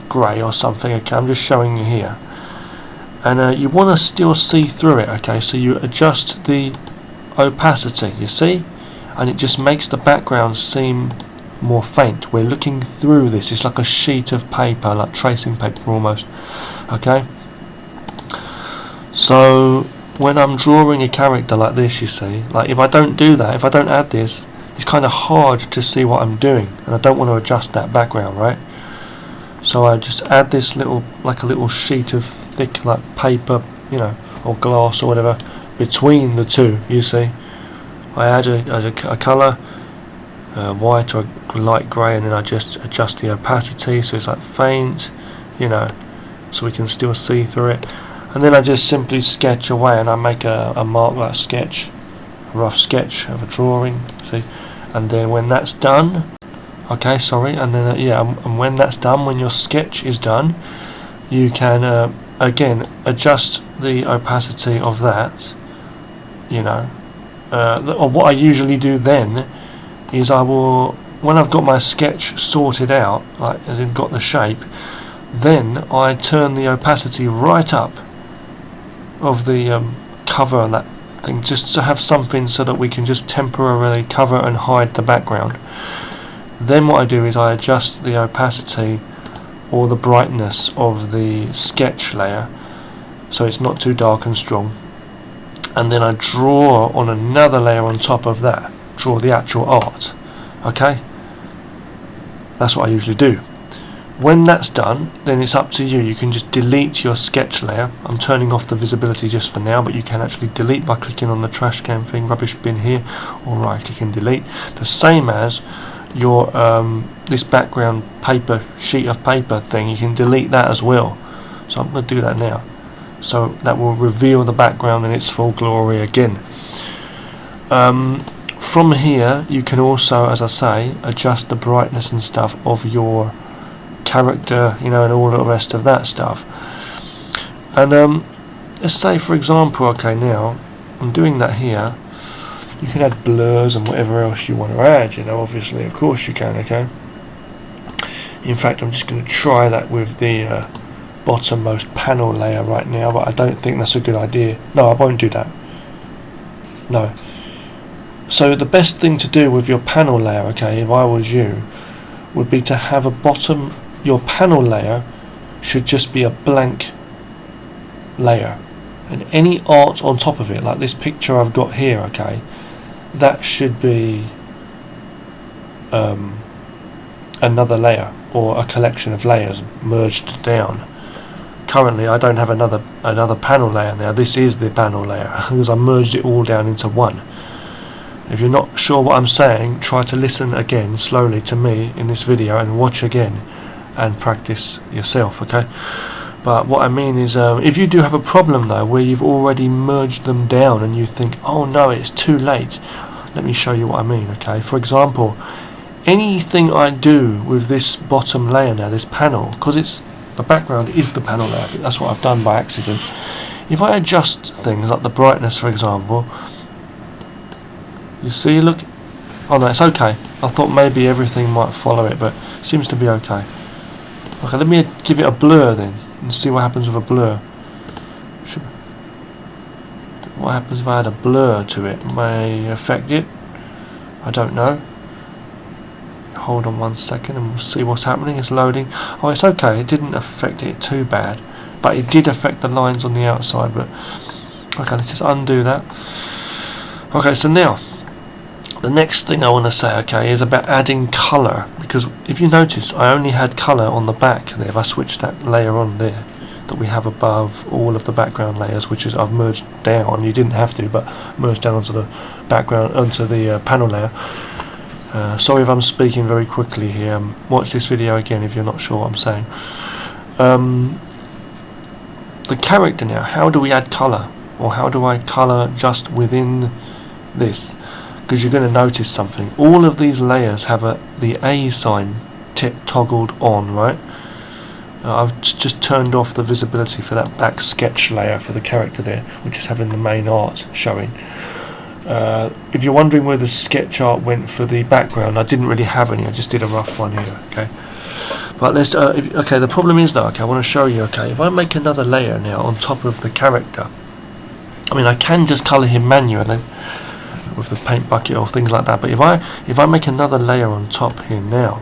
A: grey or something. Okay, I'm just showing you here, and you want to still see through it. Okay, so you adjust the opacity, you see, and it just makes the background seem more faint. We're looking through this. It's like a sheet of paper, like tracing paper almost. Okay, so when I'm drawing a character like this, you see, like if I don't do that, if I don't add this, it's kind of hard to see what I'm doing, and I don't want to adjust that background, right? So I just add this little, like a little sheet of thick, like paper, you know, or glass or whatever, between the two. You see, I add a colour, white or light grey, and then I just adjust the opacity so it's like faint, you know, so we can still see through it. And then I just simply sketch away, and I make a mark, like sketch, a rough sketch of a drawing, see. And then when that's done, okay, sorry, and then and when that's done, when your sketch is done, you can again adjust the opacity of that, you know. Or what I usually do then is I will, when I've got my sketch sorted out, like as in got the shape, then I turn the opacity right up of the cover and that thing, just to have something so that we can just temporarily cover and hide the background. Then what I do is I adjust the opacity or the brightness of the sketch layer so it's not too dark and strong, and then I draw on another layer on top of that, draw the actual art. Okay, that's what I usually do. When that's done, then it's up to you. You can just delete your sketch layer. I'm turning off the visibility just for now, but you can actually delete by clicking on the trash can thing, rubbish bin here, or right click and delete. The same as your this background paper, sheet of paper thing, you can delete that as well. So I'm going to do that now. So that will reveal the background in its full glory again. From here you can also, as I say, adjust the brightness and stuff of your character, you know, and all the rest of that stuff. And let's say, for example, okay, now I'm doing that here. You can add blurs and whatever else you want to add, you know, obviously, of course you can, okay? In fact, I'm just going to try that with the bottommost panel layer right now, but I don't think that's a good idea. No, I won't do that. No. So the best thing to do with your panel layer, okay, if I was you, would be to have a bottom, your panel layer should just be a blank layer. And any art on top of it, like this picture I've got here, okay, that should be another layer, or a collection of layers merged down. Currently I don't have another panel layer now. This is the panel layer because I merged it all down into one. If you're not sure what I'm saying, try to listen again slowly to me in this video and watch again and practice yourself, okay? But what I mean is, if you do have a problem though where you've already merged them down and you think, oh no, it's too late, let me show you what I mean, okay? For example, anything I do with this bottom layer now, this panel, because it's the background is the panel layer, that's what I've done by accident. If I adjust things like the brightness, for example, you see, look, oh no, it's okay. I thought maybe everything might follow it, but it seems to be okay. Okay, let me give it a blur then and see what happens with a blur. What happens if I add a blur to it? May affect it, I don't know. Hold on 1 second and we'll see what's happening. It's loading. Oh, it's okay, it didn't affect it too bad, but it did affect the lines on the outside. But okay, let's just undo that. Okay, so now the next thing I want to say, okay, is about adding colour, because if you notice I only had colour on the back there. If I switch that layer on there that we have above all of the background layers, which is I've merged down, you didn't have to, but merged down onto the background, onto the panel layer. Sorry if I'm speaking very quickly here. Watch this video again if you're not sure what I'm saying. The character now, how do we add colour? Or how do I colour just within this? Because you're going to notice something. All of these layers have the A sign toggled on, right? I've just turned off the visibility for that back sketch layer for the character there, which is having the main art showing. If you're wondering where the sketch art went for the background, I didn't really have any. I just did a rough one here, okay? But let's. Okay, the problem is though. Okay, I want to show you. Okay, if I make another layer now on top of the character, I mean, I can just colour him manually with the paint bucket or things like that. But if I make another layer on top here now,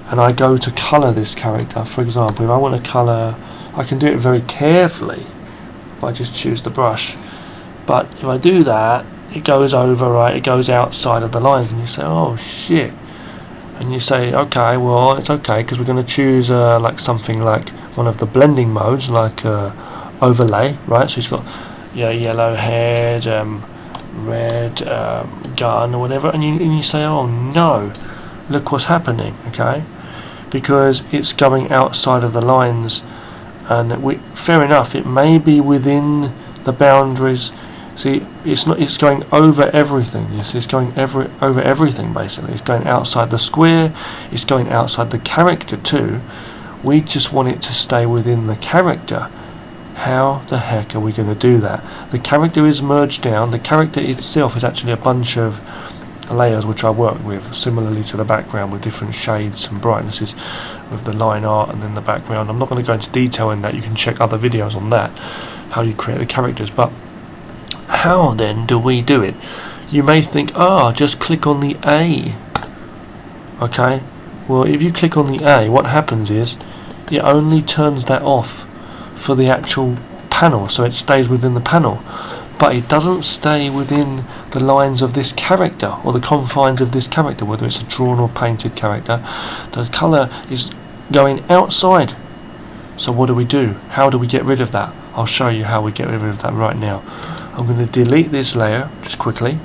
A: and I go to colour this character, for example, if I want to colour, I can do it very carefully if I just choose the brush. But if I do that, it goes over, right? It goes outside of the lines, and you say, oh shit. And you say, okay, well, it's okay, because we're going to choose like something like one of the blending modes, like overlay, right? So he's got yellow head, red gun or whatever, and you say, oh no, look what's happening, okay? Because it's going outside of the lines, and fair enough, it may be within the boundaries. See, it's not. It's going over everything. You see, it's going over everything basically. It's going outside the square. It's going outside the character too. We just want it to stay within the character. How the heck are we going to do that? The character is merged down. The character itself is actually a bunch of layers which I work with, similarly to the background, with different shades and brightnesses, with the line art and then the background. I'm not going to go into detail in that. You can check other videos on that, how you create the characters. But how then do we do it? You may think, just click on the A. Okay, well, if you click on the A, what happens is it only turns that off for the actual panel, so it stays within the panel, but it doesn't stay within the lines of this character or the confines of this character, whether it's a drawn or painted character. The colour is going outside. So what do we do? How do we get rid of that? I'll show you how we get rid of that right now. I'm going to delete this layer just quickly,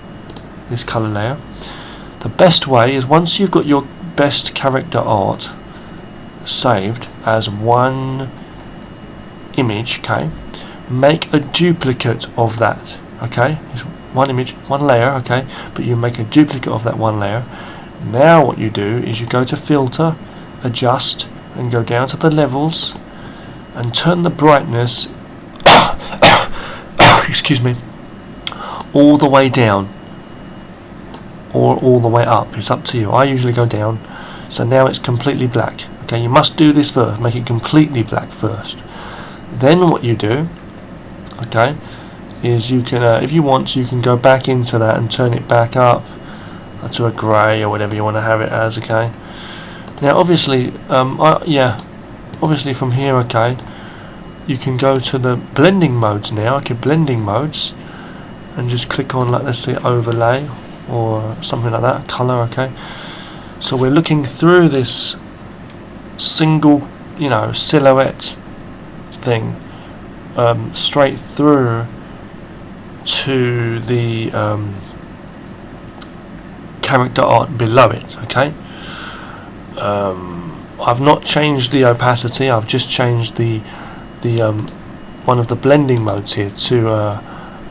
A: this colour layer. The best way is, once you've got your best character art saved as one image, okay, make a duplicate of that, okay? It's one image, one layer, okay, but you make a duplicate of that one layer. Now what you do is you go to filter, adjust, and go down to the levels and turn the brightness excuse me, all the way down. or all the way up. It's up to you. I usually go down. So now it's completely black. Okay, you must do this first, make it completely black first. Then what you do, okay, is you can, if you want, you can go back into that and turn it back up to a grey or whatever you want to have it as. Okay. Now, obviously, obviously from here, okay, you can go to the blending modes now. Okay, blending modes, and just click on, like, let's say overlay or something like that, color. Okay. So we're looking through this single, silhouette thing, straight through to the character art below it. Okay. I've not changed the opacity. I've just changed the one of the blending modes here to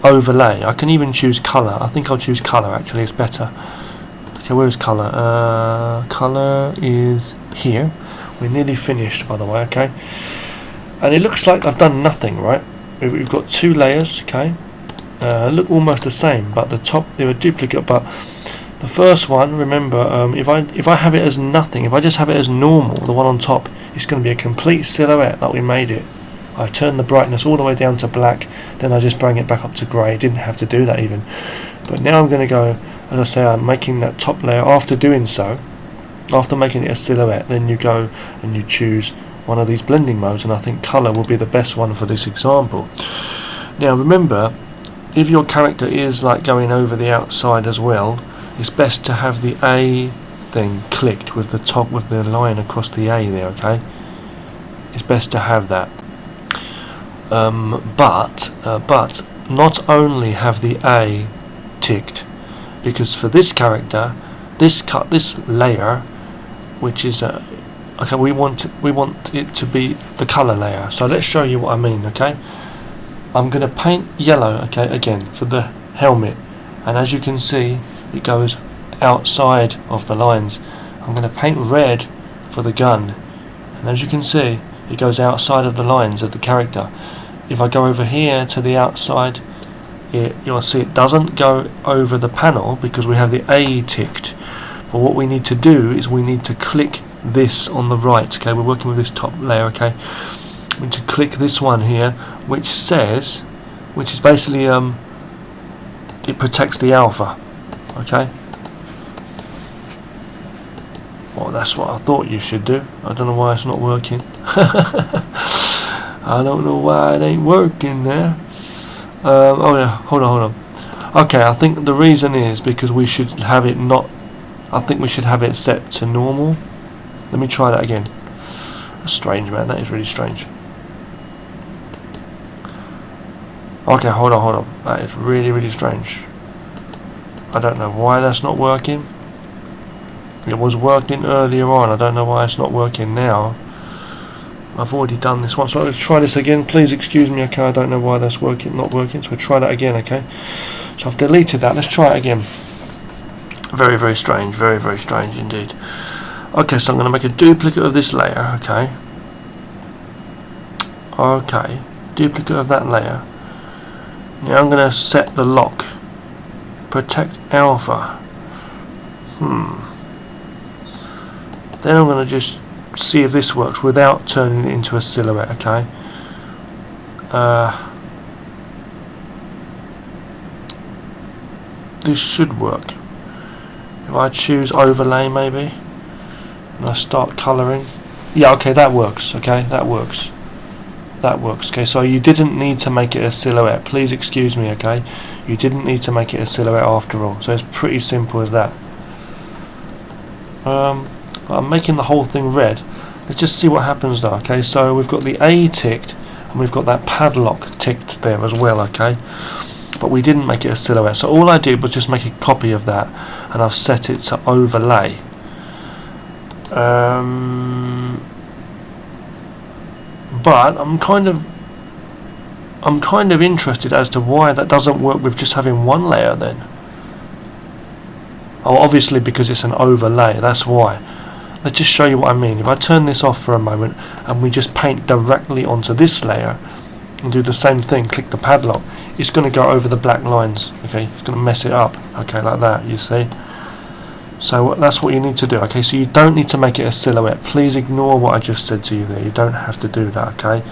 A: overlay. I can even choose color. I think I'll choose color. Actually, it's better. Okay, where's color? Color is here. We're nearly finished, by the way. Okay, and it looks like I've done nothing, right? We've got two layers. Okay, look almost the same, but the top, they're a duplicate. But the first one, remember, if I have it as nothing, if I just have it as normal, the one on top, it's going to be a complete silhouette like we made it. I turn the brightness all the way down to black, then I just bring it back up to grey. Didn't have to do that even. But now I'm going to go, as I say, I'm making that top layer. After doing so, after making it a silhouette, then you go and you choose one of these blending modes, and I think colour will be the best one for this example. Now remember, if your character is like going over the outside as well, it's best to have the A thing clicked with the top, with the line across the A there. Okay, it's best to have that. But not only have the A ticked, because for this character, this layer, which is okay, we want it to be the color layer. So let's show you what I mean. Okay, I'm going to paint yellow. Okay, again for the helmet, and as you can see, it goes outside of the lines. I'm going to paint red for the gun, and as you can see, it goes outside of the lines of the character. If I go over here to the outside, you'll see it doesn't go over the panel because we have the A ticked. But what we need to do is we need to click this on the right. Okay, we're working with this top layer. Okay, we need to click this one here, which is basically it protects the alpha. Okay. Well, that's what I thought you should do. I don't know why it's not working. I don't know why it ain't working there. Oh yeah, hold on. Okay, I think the reason is because we should have it not. I think we should have it set to normal. Let me try that again. That's strange, man. That is really strange. Okay, hold on. That is really strange. I don't know why that's not working. It was working earlier on. I don't know why it's not working now. I've already done this one, so let's try this again. Please excuse me. Okay, I don't know why that's not working. So we'll try that again. Okay, so I've deleted that. Let's try it again. Very strange. Very strange indeed. Okay, so I'm going to make a duplicate of this layer. Okay, duplicate of that layer. Now I'm going to set the lock. Protect alpha. Then I'm going to just see if this works without turning it into a silhouette. Okay. This should work. If I choose overlay maybe, and I start colouring. Yeah, okay, that works. Okay, that works. Okay, so you didn't need to make it a silhouette. Please excuse me. Okay, you didn't need to make it a silhouette after all. So it's pretty simple as that. I'm making the whole thing red. Let's just see what happens though. Okay, so we've got the A ticked and we've got that padlock ticked there as well. Okay, but we didn't make it a silhouette, so all I did was just make a copy of that and I've set it to overlay. But I'm kind of interested as to why that doesn't work with just having one layer then. Oh, obviously because it's an overlay, that's why. Let's just show you what I mean. If I turn this off for a moment and we just paint directly onto this layer and do the same thing, click the padlock, it's going to go over the black lines. Okay, it's going to mess it up. Okay, like that, you see. So that's what you need to do. Okay, so you don't need to make it a silhouette. Please ignore what I just said to you there. You don't have to do that. Okay,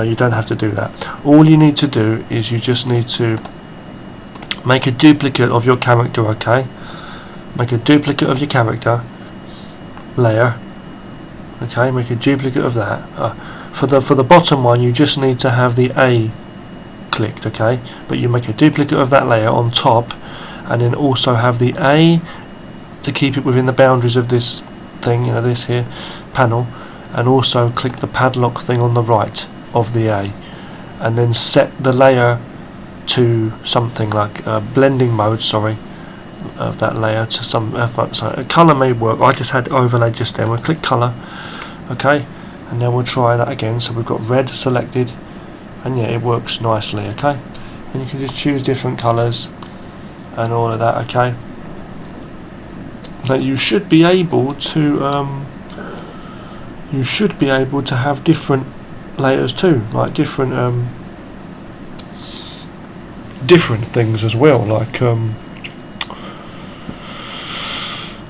A: you don't have to do that. All you need to do is you just need to make a duplicate of your character. Okay, make a duplicate of your character layer. Okay, make a duplicate of that. For the bottom one, you just need to have the A clicked. Okay, but you make a duplicate of that layer on top, and then also have the A to keep it within the boundaries of this thing, you know, this here panel, and also click the padlock thing on the right of the A, and then set the layer to something like blending mode, sorry, of that layer to some so color may work. I just had overlay just then. We'll click color, okay, and then we'll try that again. So we've got red selected, and yeah, it works nicely. Okay, and you can just choose different colors and all of that. Okay, that you should be able to have different layers too, like different things as well, like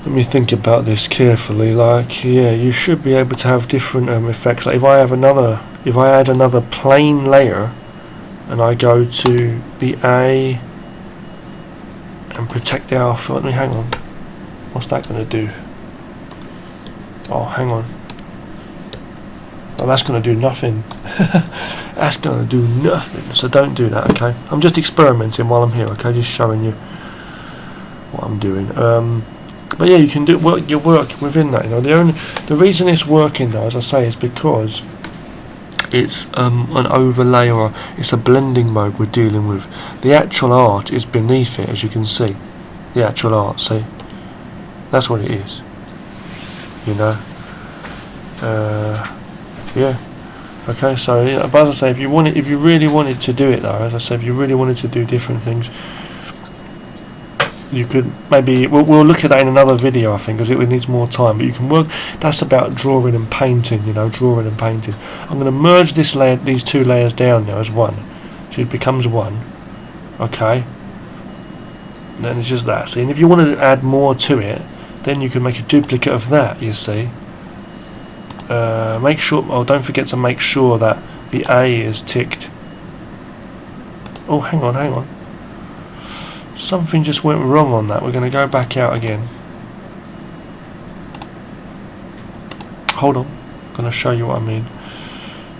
A: let me think about this carefully. Like, yeah, you should be able to have different effects. Like if I add another plain layer and I go to the A and protect the alpha, let me hang on. What's that going to do? Oh, hang on. Oh, that's going to do nothing. That's going to do nothing. So don't do that, okay? I'm just experimenting while I'm here, okay? Just showing you what I'm doing. But yeah, you can do your work within that. You know, the reason it's working though, as I say, is because it's an overlay, or it's a blending mode we're dealing with. The actual art is beneath it, as you can see. The actual art, see? That's what it is. You know. Yeah. Okay. So, yeah, but as I say, if you really wanted to do it though, as I said, if you really wanted to do different things, you could maybe we'll look at that in another video, I think, because it needs more time. But you can work. That's about drawing and painting. You know, drawing and painting. I'm going to merge this layer, these two layers down now as one, so it becomes one. Okay. And then it's just that. See, and if you wanted to add more to it, then you can make a duplicate of that. You see. Make sure. Oh, don't forget to make sure that the A is ticked. Oh, hang on. Something just went wrong on that. We're going to go back out again. Hold on. I'm going to show you what I mean.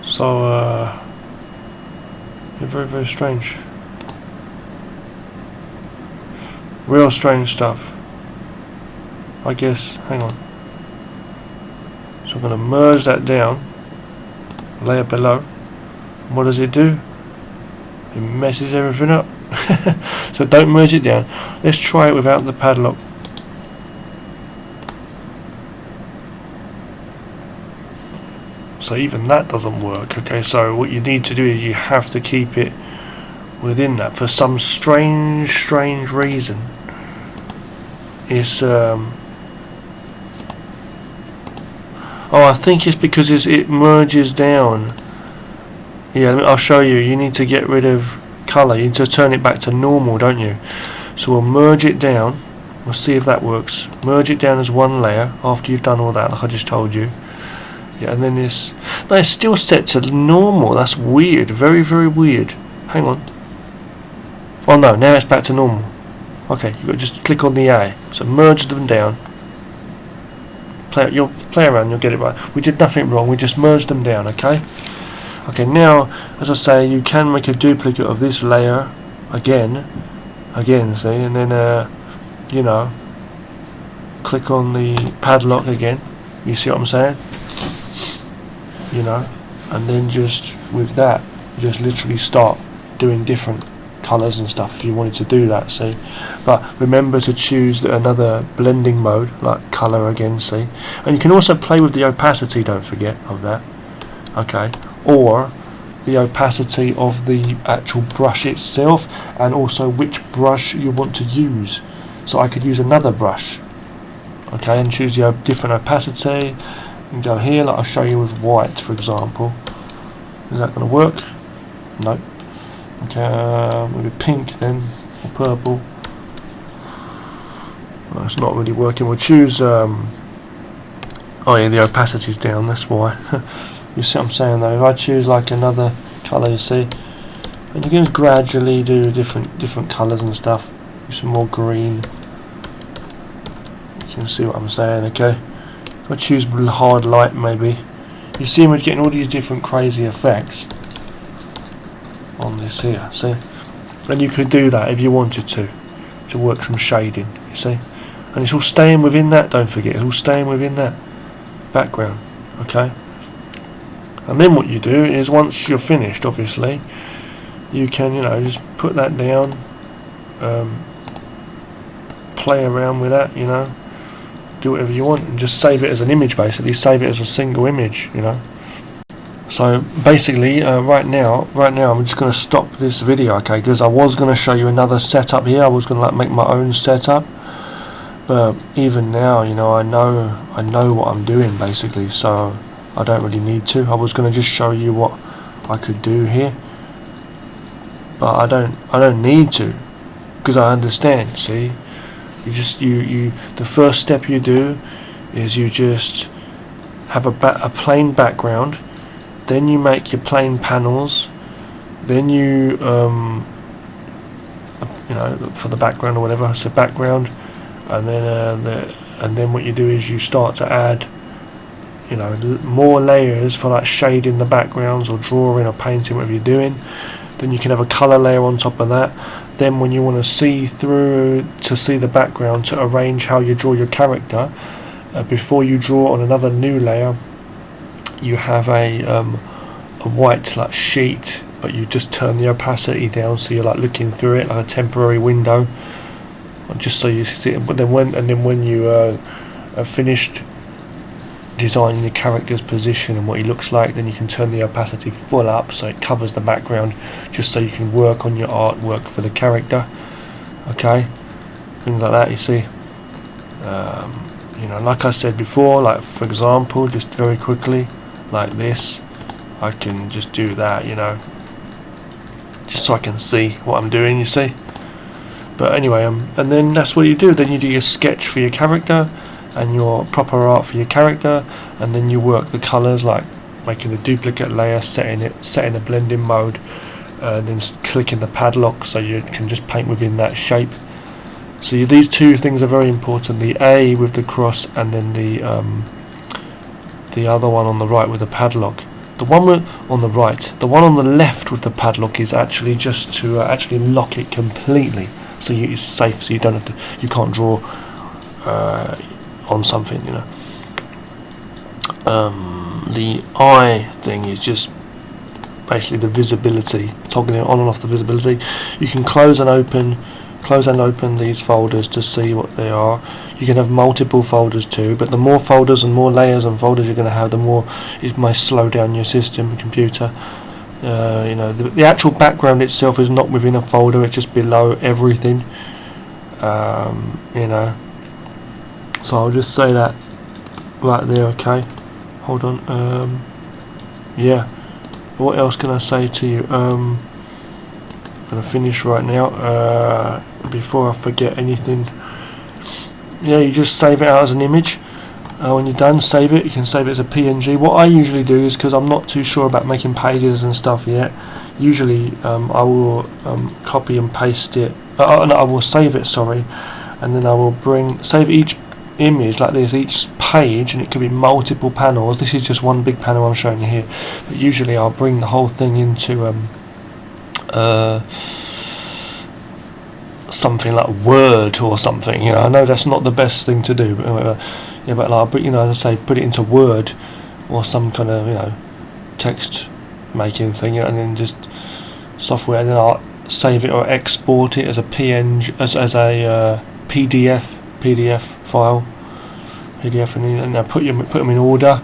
A: So, very, very strange. Real strange stuff. I guess. Hang on. So I'm going to merge that down. Layer below. And what does it do? It messes everything up. So don't merge it down. Let's try it without the padlock. So even that doesn't work. Okay, so what you need to do is you have to keep it within that for some strange reason. It's oh, I think it's because it merges down. Yeah, I'll show you. You need to get rid of colour. You need to turn it back to normal, don't you? So we'll merge it down. We'll see if that works. Merge it down as one layer after you've done all that, like I just told you. Yeah, and then it's still set to normal. That's weird. Very, very weird. Hang on. Oh no, now it's back to normal. Okay, you've got to just click on the A. So merge them down. You'll play around, you'll get it right. We did nothing wrong, we just merged them down, okay? Okay, now, as I say, you can make a duplicate of this layer again, see, and then, you know, click on the padlock again. You see what I'm saying? You know, and then just with that, just literally start doing different colours and stuff if you wanted to do that, see. But remember to choose another blending mode, like colour again, see. And you can also play with the opacity, don't forget of that, okay, or the opacity of the actual brush itself, and also which brush you want to use. So I could use another brush, okay, and choose the different opacity, and go here, like I'll show you with white, for example. Is that going to work? No. Okay, maybe pink then, or purple. Well, it's not really working. We'll choose. Oh yeah, the opacity's down. That's why. You see what I'm saying though? If I choose like another colour, you see, and you can gradually do different colours and stuff. Use some more green. You can see what I'm saying, okay? If I choose hard light, maybe, you see we're getting all these different crazy effects on this here. See, and you could do that if you wanted to work some shading. You see, and it's all staying within that. Don't forget, it's all staying within that background, okay? And then what you do is, once you're finished, obviously, you can, you know, just put that down, play around with that, you know, do whatever you want, and just save it as an image. Basically, save it as a single image, you know. So basically, right now, I'm just going to stop this video, okay? Because I was going to show you another setup here. I was going to like make my own setup, but even now, you know, I know what I'm doing basically, so I don't really need to. I was going to just show you what I could do here, but I don't need to, because I understand. See, you the first step you do is you just have a plain background, then you make your plain panels, then you know, for the background or whatever, so background, and then what you do is you start to add, you know, more layers for like shading the backgrounds or drawing or painting, whatever you're doing. Then you can have a color layer on top of that. Then when you want to see the background, to arrange how you draw your character, before you draw on another new layer, you have a white like sheet, but you just turn the opacity down, so you're like looking through it like a temporary window, just so you see it. But then when you have finished designing the character's position and what he looks like, then you can turn the opacity full up so it covers the background, just so you can work on your artwork for the character, okay? Things like that, you see. You know, like I said before, like for example, just very quickly, like this, I can just do that, you know, just so I can see what I'm doing, you see. But anyway, and then that's what you do. Then you do your sketch for your character and your proper art for your character, and then you work the colours, like making a duplicate layer, setting a blending mode, and then clicking the padlock so you can just paint within that shape. So these two things are very important: the A with the cross, and then the other one on the right with the padlock. The one on the right, the one on the left with the padlock is actually just to actually lock it completely, so it's safe, so you don't have to, you can't draw on something, you know. The eye thing is just basically the visibility, toggling on and off the visibility. You can close and open these folders to see what they are. You can have multiple folders too, but the more folders and more layers and folders you're going to have, the more it may slow down your system, computer. You know, the actual background itself is not within a folder, it's just below everything. You know, so I'll just say that right there, okay? Hold on. Yeah, what else can I say to you? I'm gonna finish right now, before I forget anything. Yeah, you just save it out as an image. When you're done, save it. You can save it as a PNG. What I usually do is, because I'm not too sure about making pages and stuff yet, usually I will copy and paste it. No, I will save it, sorry, and then I will save each image like this, each page, and it could be multiple panels. This is just one big panel I'm showing you here, but usually I'll bring the whole thing into something like Word or something. You know, I know that's not the best thing to do, but yeah, but like, you know, as I say, put it into Word or some kind of, you know, text making thing, and then just software, and then I'll save it or export it as a PNG, as a PDF file, and I put them in order,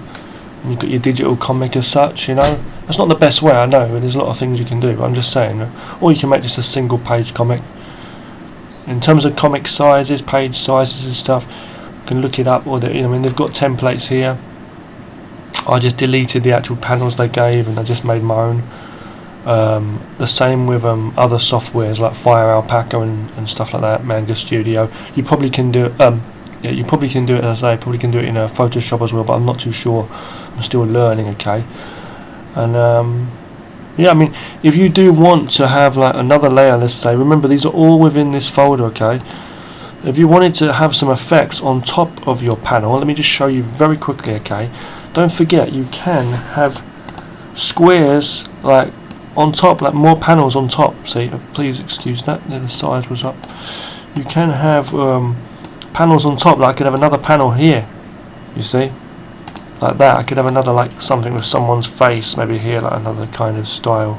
A: and you've got your digital comic as such. You know, that's not the best way, I know, and there's a lot of things you can do, but I'm just saying. Or you can make just a single page comic. In terms of comic sizes, page sizes and stuff, you can look it up, or I mean, they've got templates here. I just deleted the actual panels they gave, and I just made my own. The same with other softwares like Fire Alpaca and stuff like that, Manga Studio. You probably can do it. Yeah, you probably can do it, as I say, probably can do it in Photoshop as well, but I'm not too sure. I'm still learning, okay? And yeah, I mean, if you do want to have like another layer, let's say, remember these are all within this folder, okay? If you wanted to have some effects on top of your panel, let me just show you very quickly, okay? Don't forget, you can have squares like on top, like more panels on top. See, please excuse that, the size was up. You can have panels on top, like I could have another panel here, you see, like that. I could have another, like something with someone's face, maybe here, like another kind of style,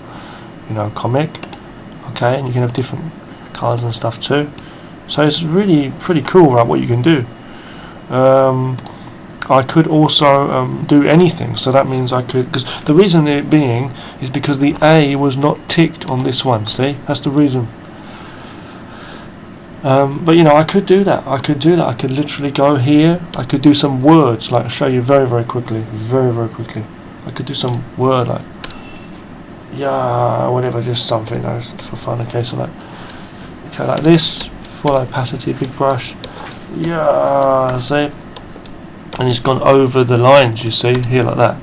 A: you know, comic, okay? And you can have different colours and stuff too. So it's really pretty cool, right, what you can do. I could also do anything, so that means I could, because the reason it being is because the A was not ticked on this one, see, that's the reason. But you know, I could do that, I could literally go here, I could do some words, like I'll show you very quickly, very quickly. I could do some word like, yeah, whatever, just something, for fun, okay, so like, okay, like this, full opacity, big brush, yeah, see, and it's gone over the lines, you see, here like that,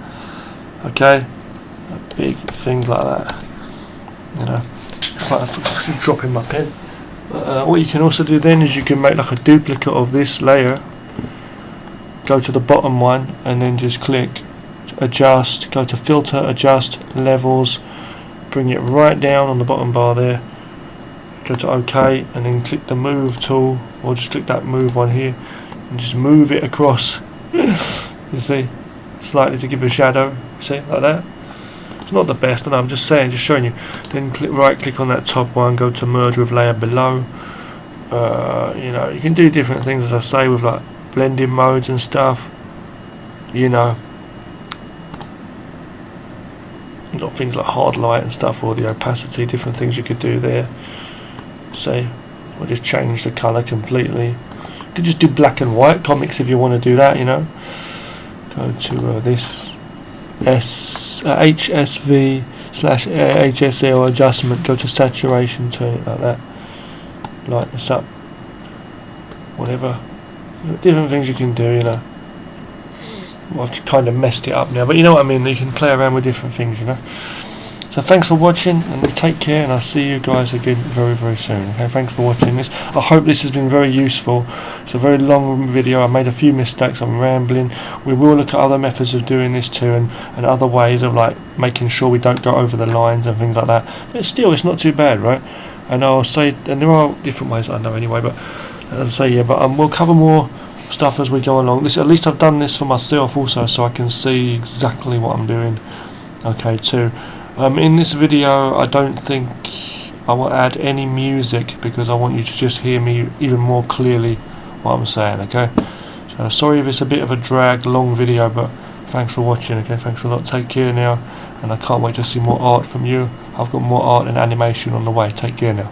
A: okay, big things like that, you know, like dropping my pen. What you can also do then is you can make like a duplicate of this layer, go to the bottom one and then just click adjust, go to filter, adjust, levels, bring it right down on the bottom bar there, go to OK and then click the move tool, or just click that move one here and just move it across. You see, slightly to give a shadow, see, like that. It's not the best, and I'm just saying, just showing you. Then right click on that top one, go to merge with layer below. You know, you can do different things, as I say, with like blending modes and stuff, you know. You've got things like hard light and stuff, or the opacity, different things you could do there. See, or just change the colour completely. You could just do black and white comics if you want to do that, you know. Go to this HSV / HSL adjustment, go to saturation, turn it like that, light this up, whatever, different things you can do, you know. Well, I've kind of messed it up now, but you know what I mean, you can play around with different things, you know. So thanks for watching, and take care, and I'll see you guys again very soon. Okay, thanks for watching this. I hope this has been very useful. It's a very long video. I made a few mistakes, I'm rambling. We will look at other methods of doing this too, and other ways of like making sure we don't go over the lines and things like that. But still, it's not too bad, right? And I'll say, and there are different ways I know anyway, but as I say, yeah, but we'll cover more stuff as we go along. This, at least I've done this for myself also, so I can see exactly what I'm doing, okay, too. In this video I don't think I will add any music, because I want you to just hear me even more clearly what I'm saying, okay? So sorry if it's a bit of a dragged long video, but thanks for watching, okay? Thanks a lot, take care now, and I can't wait to see more art from you. I've got more art and animation on the way. Take care now.